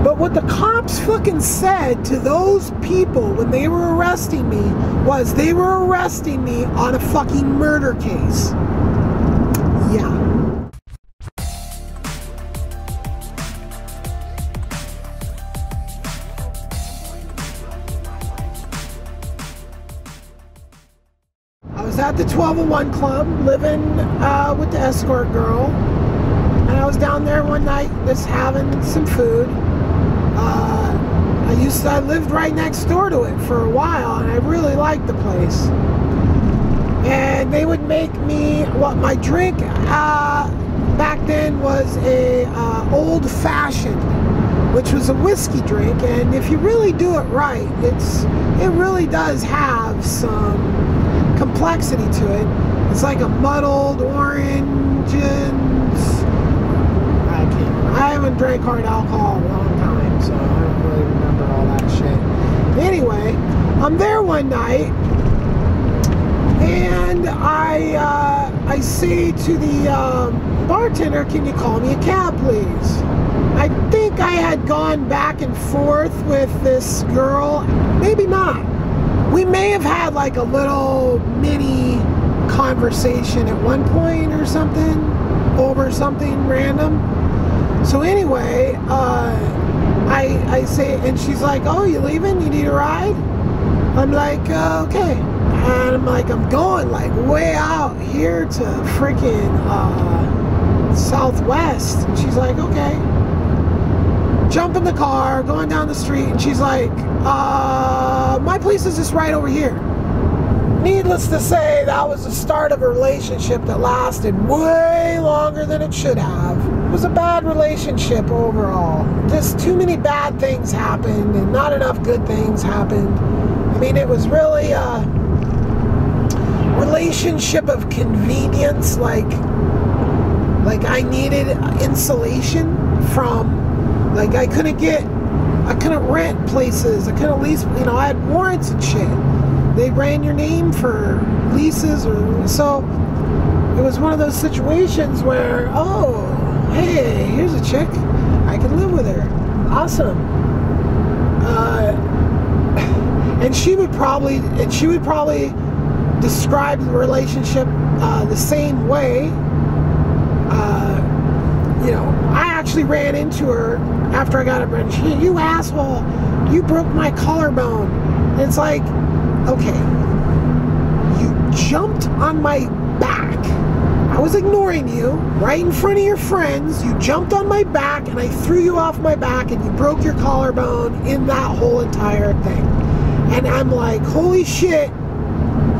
But what the cops fucking said to those people when they were arresting me was they were arresting me on a fucking murder case. Yeah. I was at the 1201 Club living with the escort girl. And I was down there one night just having some food. I lived right next door to it for a while, and I really liked the place. And they would make me, my drink back then was a old fashioned, which was a whiskey drink. And if you really do it right, it really does have some complexity to it. It's like a muddled orange and I haven't drank hard alcohol in a long time, so I don't really remember all that shit. Anyway, I'm there one night, and I say to the bartender, "Can you call me a cab, please?" I think I had gone back and forth with this girl. Maybe not. We may have had like a little mini conversation at one point or something, over something random. So anyway, I say, and she's like, "Oh, you leaving? You need a ride?" I'm like, "Okay." And I'm like, I'm going like way out here to freaking Southwest. And she's like, "Okay." Jump in the car, going down the street, and she's like, "My place is just right over here." Needless to say, that was the start of a relationship that lasted way longer than it should have. It was a bad relationship overall. Just too many bad things happened and not enough good things happened. I mean, it was really a relationship of convenience, like I needed insulation from, like I couldn't rent places, I couldn't lease, I had warrants and shit. They ran your name for leases, so it was one of those situations where, oh, hey, here's a chick, I can live with her, awesome. And she would probably describe the relationship the same way. I actually ran into her after I got up and she, "You asshole, you broke my collarbone." And it's like, okay, you jumped on my back. I was ignoring you right in front of your friends. You jumped on my back and I threw you off my back and you broke your collarbone in that whole entire thing. And I'm like, holy shit,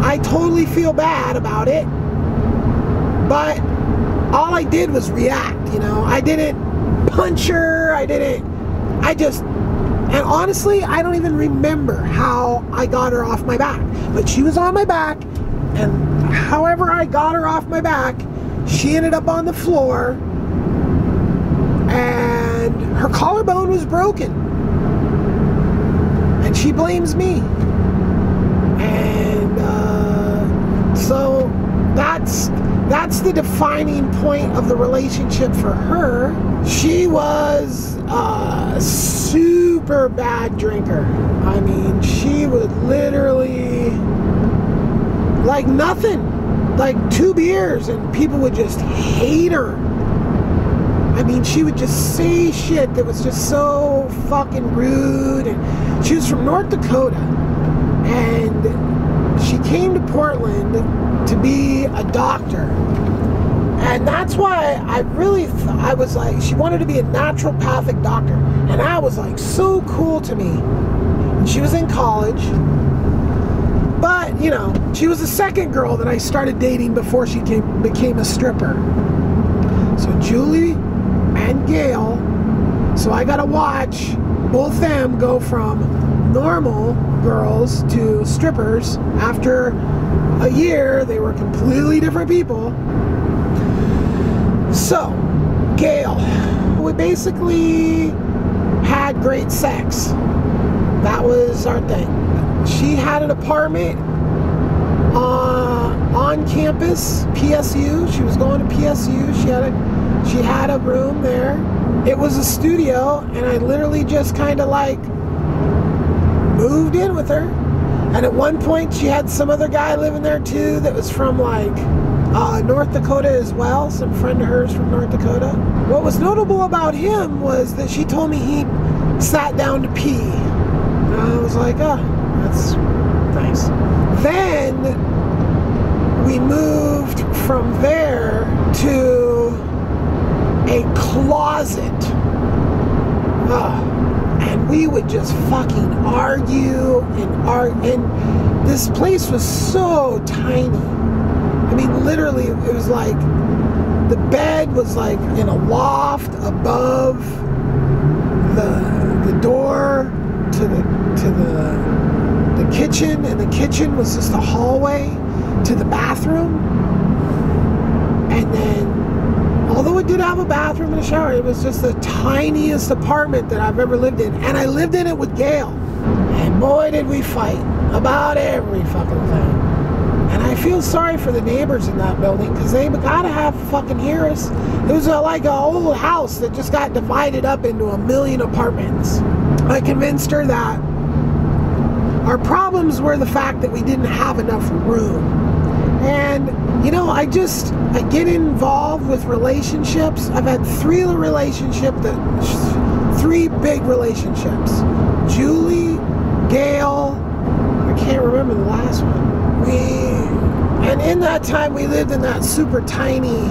I totally feel bad about it. But all I did was react, I didn't punch her, and honestly, I don't even remember how I got her off my back. But she was on my back, and however I got her off my back, she ended up on the floor, and her collarbone was broken. And she blames me. And so that's the defining point of the relationship for her. She was a super bad drinker. I mean, she would literally, like nothing, like 2 beers and people would just hate her. I mean, she would just say shit that was just so fucking rude. And she was from North Dakota, and she came to Portland to be a doctor. And that's why I was like, she wanted to be a naturopathic doctor. And that was like so cool to me. And she was in college. But, she was the second girl that I started dating before she became a stripper. So Julie and Gail, so I gotta watch both them go from normal girls to strippers. After a year, they were completely different people. So, Gail, we basically had great sex. That was our thing. She had an apartment on campus, PSU. She was going to PSU. She had a room there. it was a studio, and I literally just kind of like moved in with her. And at one point she had some other guy living there too that was from like North Dakota as well, some friend of hers from North Dakota. What was notable about him was that she told me he sat down to pee. And I was like, oh, that's nice. Then we moved from there to a closet. And we would just fucking argue and this place was so tiny. I mean, literally, it was like the bed was like in a loft above the door to the kitchen, and the kitchen was just a hallway to the bathroom. And then, although it did have a bathroom and a shower, it was just the tiniest apartment that I've ever lived in. And I lived in it with Gail. And boy, did we fight about every fucking thing. And I feel sorry for the neighbors in that building, because they gotta have fucking hear us. It was like an old house that just got divided up into a million apartments. I convinced her that our problems were the fact that we didn't have enough room. And, you know, I get involved with relationships. I've had three big relationships. Julie, Gail, I can't remember the last one. And in that time we lived in that super tiny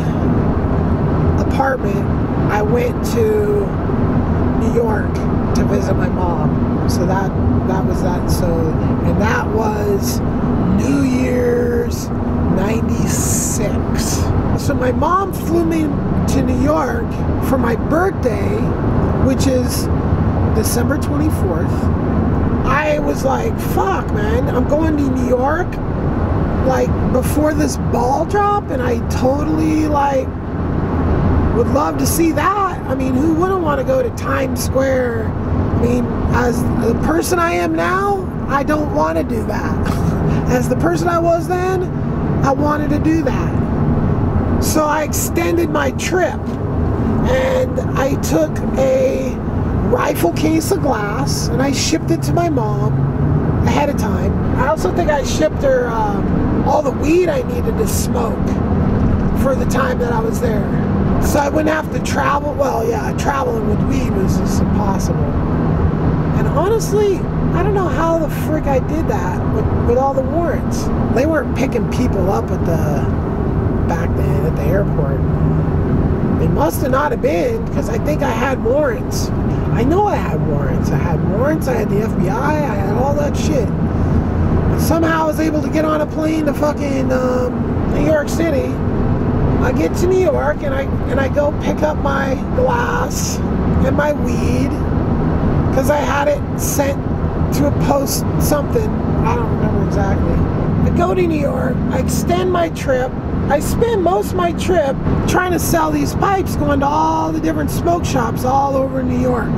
apartment. I went to New York to visit my mom. So that was that. So, and that was New Year's 96. So my mom flew me to New York for my birthday, which is December 24th. I was like, fuck, man, I'm going to New York like before this ball drop, and I totally like would love to see that. I mean, who wouldn't want to go to Times Square? I mean, as the person I am now, I don't want to do that. As the person I was then, I wanted to do that. So I extended my trip, and I took a rifle case of glass and I shipped it to my mom ahead of time. I also think I shipped her all the weed I needed to smoke for the time that I was there. So I wouldn't have to travel. Well, yeah, traveling with weed was just impossible. And honestly, I don't know how the frick I did that with all the warrants. They weren't picking people up back then at the airport. They must have not have been, because I think I had warrants. I know I had warrants. I had the FBI, I had all that shit. And somehow I was able to get on a plane to fucking New York City. I get to New York and I go pick up my glass and my weed, because I had it sent to a post something. I don't remember exactly. I go to New York, I extend my trip. I spend most of my trip trying to sell these pipes, going to all the different smoke shops all over New York,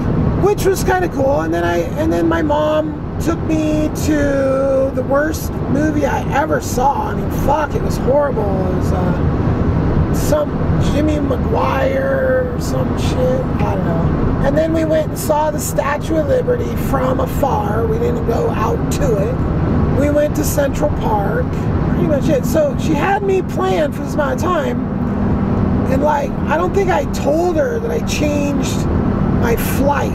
which was kind of cool. And then my mom took me to the worst movie I ever saw. I mean, fuck, it was horrible. It was some Jimmy Maguire or some shit. I don't know. And then we went and saw the Statue of Liberty from afar. We didn't go out to it. We went to Central Park. Pretty much it. So she had me planned for this amount of time, and like, I don't think I told her that I changed my flight.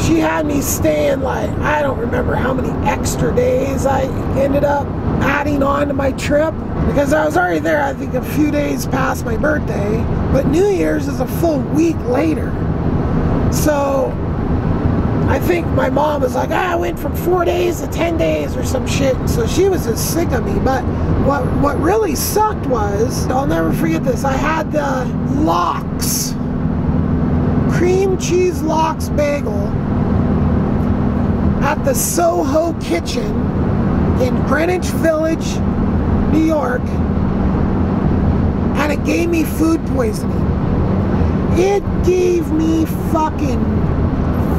She had me staying like, I don't remember how many extra days I ended up adding on to my trip, because I was already there, I think, a few days past my birthday, but New Year's is a full week later. So I think my mom was like, I went from 4 days to 10 days or some shit. So she was just sick of me. But what really sucked was, I'll never forget this, I had the lox, cream cheese lox bagel at the Soho Kitchen in Greenwich Village, New York, and it gave me food poisoning. It gave me fucking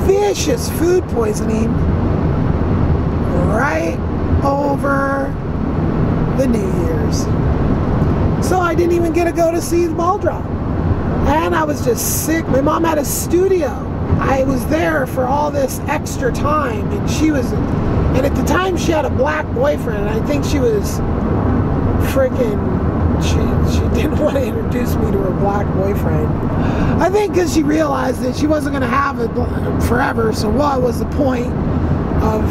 vicious food poisoning right over the New Year's. So I didn't even get to go to see the ball drop. And I was just sick. My mom had a studio. I was there for all this extra time, and she was, and at the time she had a black boyfriend, and I think she was freaking, she didn't want to introduce me to her black boyfriend. I think because she realized that she wasn't going to have it forever, so what was the point of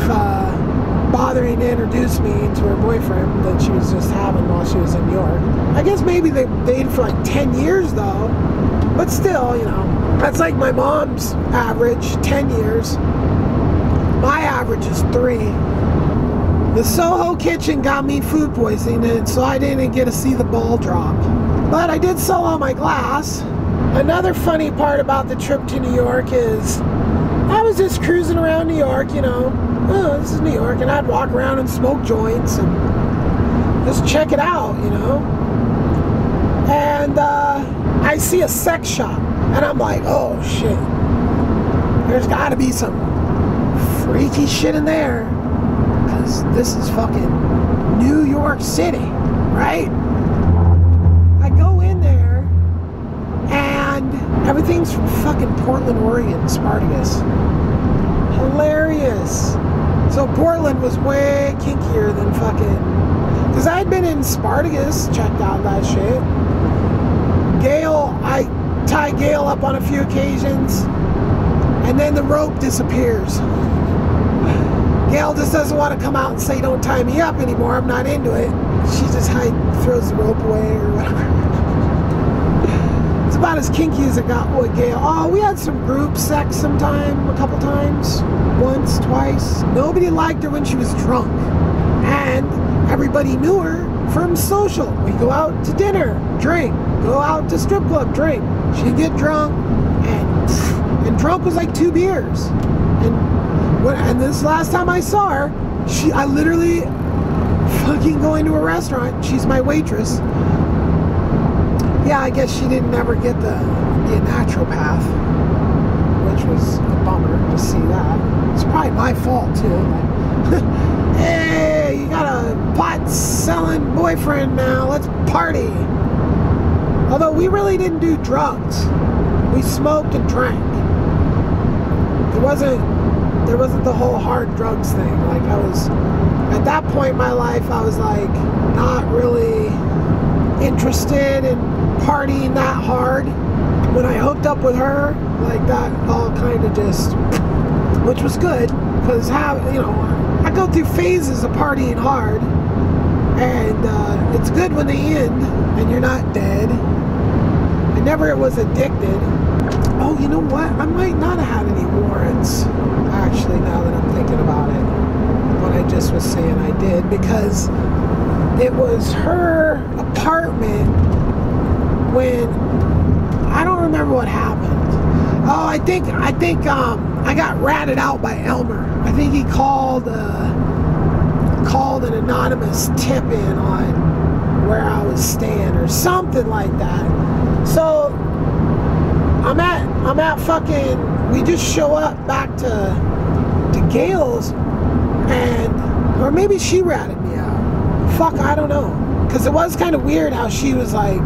bothering to introduce me to her boyfriend that she was just having while she was in New York. I guess maybe they dated for like 10 years though, but still, you know, that's like my mom's average, 10 years. My average is 3. The Soho kitchen got me food poisoning, and so I didn't get to see the ball drop. But I did sell all my glass. Another funny part about the trip to New York is I was just cruising around New York, you know. Oh, this is New York, and I'd walk around and smoke joints and just check it out, you know. And I see a sex shop, and I'm like, oh shit, there's got to be some freaky shit in there, because this is fucking New York City, right? I go in there, and everything's from fucking Portland, Oregon, Spartacus. Hilarious. So Portland was way kinkier than fucking, because I had been in Spartacus, checked out that shit. Gail, I tied Gail up on a few occasions, and then the rope disappears. Gail just doesn't want to come out and say, don't tie me up anymore, I'm not into it. She just throws the rope away or whatever. It's about as kinky as it got with Gail. Oh, we had some group sex sometime, a couple times, once, twice. Nobody liked her when she was drunk. And everybody knew her from social. We go out to dinner, drink. Go out to strip club, drink. She'd get drunk, and drunk was like 2 beers. And this last time I saw her, I literally fucking go into a restaurant. She's my waitress. Yeah, I guess she didn't ever get to be a naturopath, which was a bummer to see that. It's probably my fault too. Hey, you got a pot-selling boyfriend now, let's party. Although we really didn't do drugs. We smoked and drank. There wasn't the whole hard drugs thing. Like, I was, at that point in my life, I was like not really interested in partying that hard. When I hooked up with her, like, that all kind of just, which was good, because you know, I go through phases of partying hard, and it's good when they end and you're not dead. I never was addicted. Oh, you know what? I might not have had any warrants, actually, now that I'm thinking about it. What I just was saying I did, because it was her apartment when, I don't remember what happened. Oh, I think I got ratted out by Elmer. I think he called an anonymous tip in on where I was staying or something like that. So I'm at fucking, we just show up back to Gail's, or maybe she ratted me out. Fuck, I don't know. Because it was kind of weird how she was like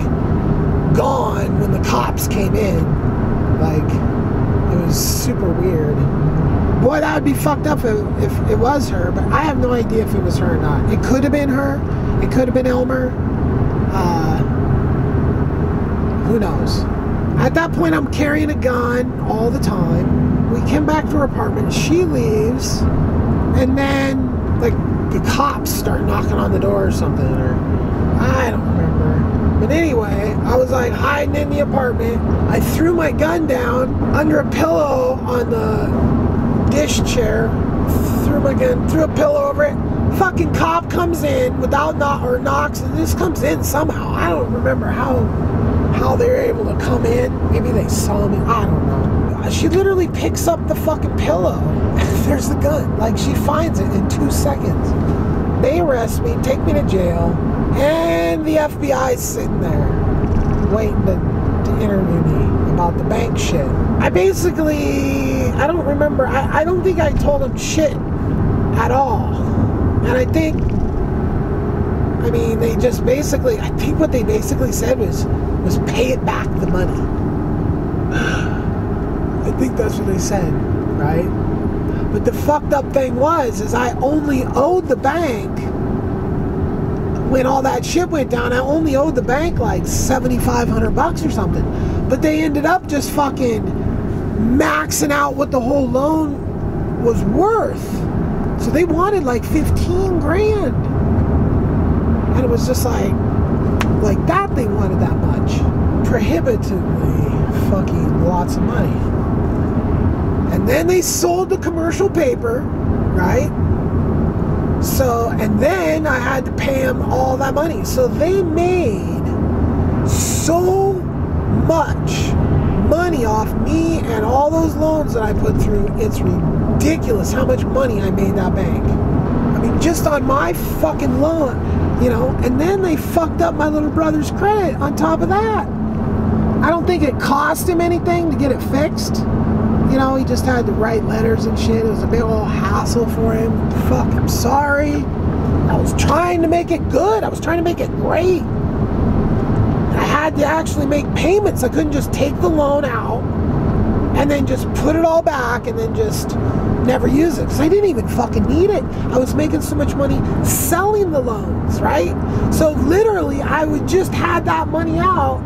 gone when the cops came in. Like, it was super weird. Boy, that would be fucked up if it was her, but I have no idea if it was her or not. It could have been her. It could have been Elmer. Who knows? At that point, I'm carrying a gun all the time. We came back to her apartment. She leaves, and then like the cops start knocking on the door or something, or I don't remember. But anyway, I was like hiding in the apartment. I threw my gun down under a pillow on the dish chair. Threw my gun, threw a pillow over it. Fucking cop comes in without knocks, and just comes in somehow. I don't remember how they were able to come in. Maybe they saw me. I don't know. She literally picks up the fucking pillow. There's the gun. Like, she finds it in 2 seconds. They arrest me, take me to jail, and the FBI's sitting there waiting to interview me about the bank shit. I don't remember. I don't think I told them shit at all. And I think they just basically, I think what they basically said was pay it back the money. I think that's what they said, right? But the fucked up thing is I only owed the bank, when all that shit went down, I only owed the bank like $7,500 or something. But they ended up just fucking maxing out what the whole loan was worth. So they wanted like 15 grand. And it was just like that they wanted that much. Prohibitively fucking lots of money. And then they sold the commercial paper, right? So, and then I had to pay them all that money. So they made so much money off me and all those loans that I put through. It's ridiculous how much money I made that bank. I mean, just on my fucking loan, you know. And then they fucked up my little brother's credit on top of that. I don't think it cost him anything to get it fixed. You know, he just had to write letters and shit. It was a big old hassle for him. Fuck, I'm sorry. I was trying to make it good. I was trying to make it great. I had to actually make payments. I couldn't just take the loan out and then just put it all back and then just never use it. Because I didn't even fucking need it. I was making so much money selling the loans, right? So literally, I would just had that money out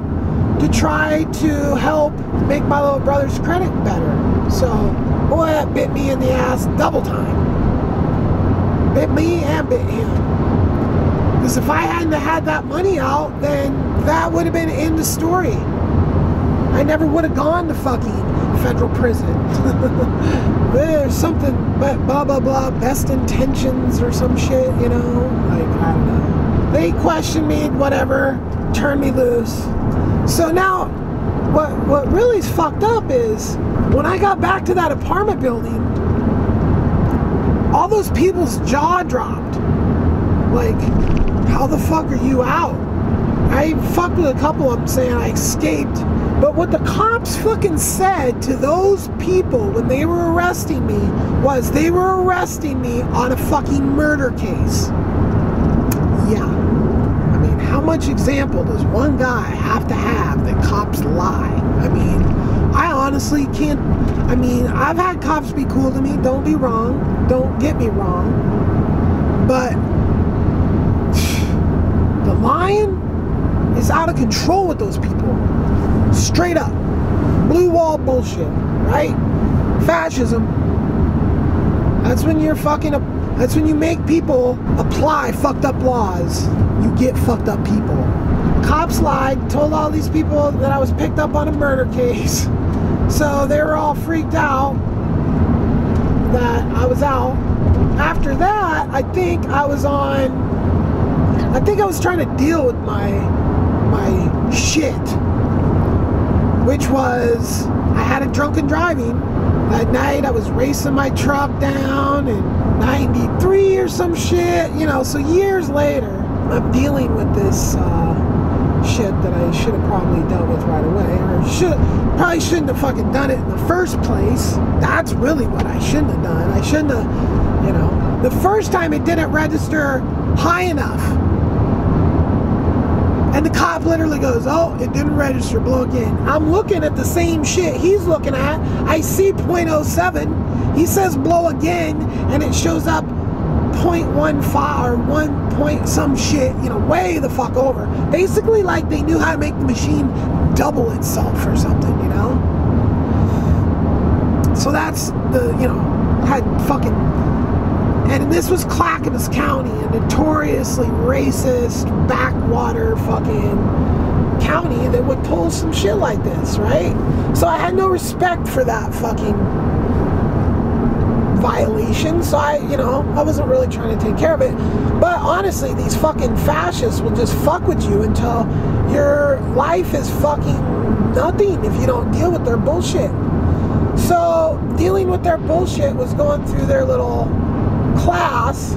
to try to help make my little brother's credit better. So, boy, that bit me in the ass double time. Bit me and bit him. Because if I hadn't had that money out, then that would have been the end of story. I never would have gone to fucking federal prison. There's something, but blah, blah, blah, best intentions or some shit, you know? Like, I don't know. They questioned me, whatever, turned me loose. So now, what really is fucked up is, when I got back to that apartment building, all those people's jaw dropped. Like, how the fuck are you out? I fucked with a couple of them saying I escaped. But what the cops fucking said to those people when they were arresting me was they were arresting me on a fucking murder case. Yeah. I mean, how much example does one guy have to have that cops lie? I mean, I honestly can't. I mean, I've had cops be cool to me. Don't be wrong. Don't get me wrong. But the lying is out of control with those people. Straight up. Blue wall bullshit. Right? Fascism. That's when you're fucking. That's when you make people apply fucked up laws. You get fucked up people. Cops lied, told all these people that I was picked up on a murder case. So they were all freaked out that I was out. After that, I think I was trying to deal with my shit. Which was, I had a drunken driving. That night I was racing my truck down in 93 or some shit. You know, so years later, I'm dealing with this shit that I should have probably dealt with right away, or probably shouldn't have fucking done it in the first place. That's really what I shouldn't have done. I shouldn't have, you know, the first time it didn't register high enough, and the cop literally goes, oh, it didn't register, blow again. I'm looking at the same shit he's looking at. I see .07. He says blow again, and it shows up .15 or 1 point some shit, you know, way the fuck over. Basically, like they knew how to make the machine double itself or something, you know? So that's the, you know, had fucking, and this was Clackamas County, a notoriously racist, backwater fucking county that would pull some shit like this, right? So I had no respect for that fucking violation, so I wasn't really trying to take care of it. But honestly, these fucking fascists will just fuck with you until your life is fucking nothing if you don't deal with their bullshit. So dealing with their bullshit was going through their little class.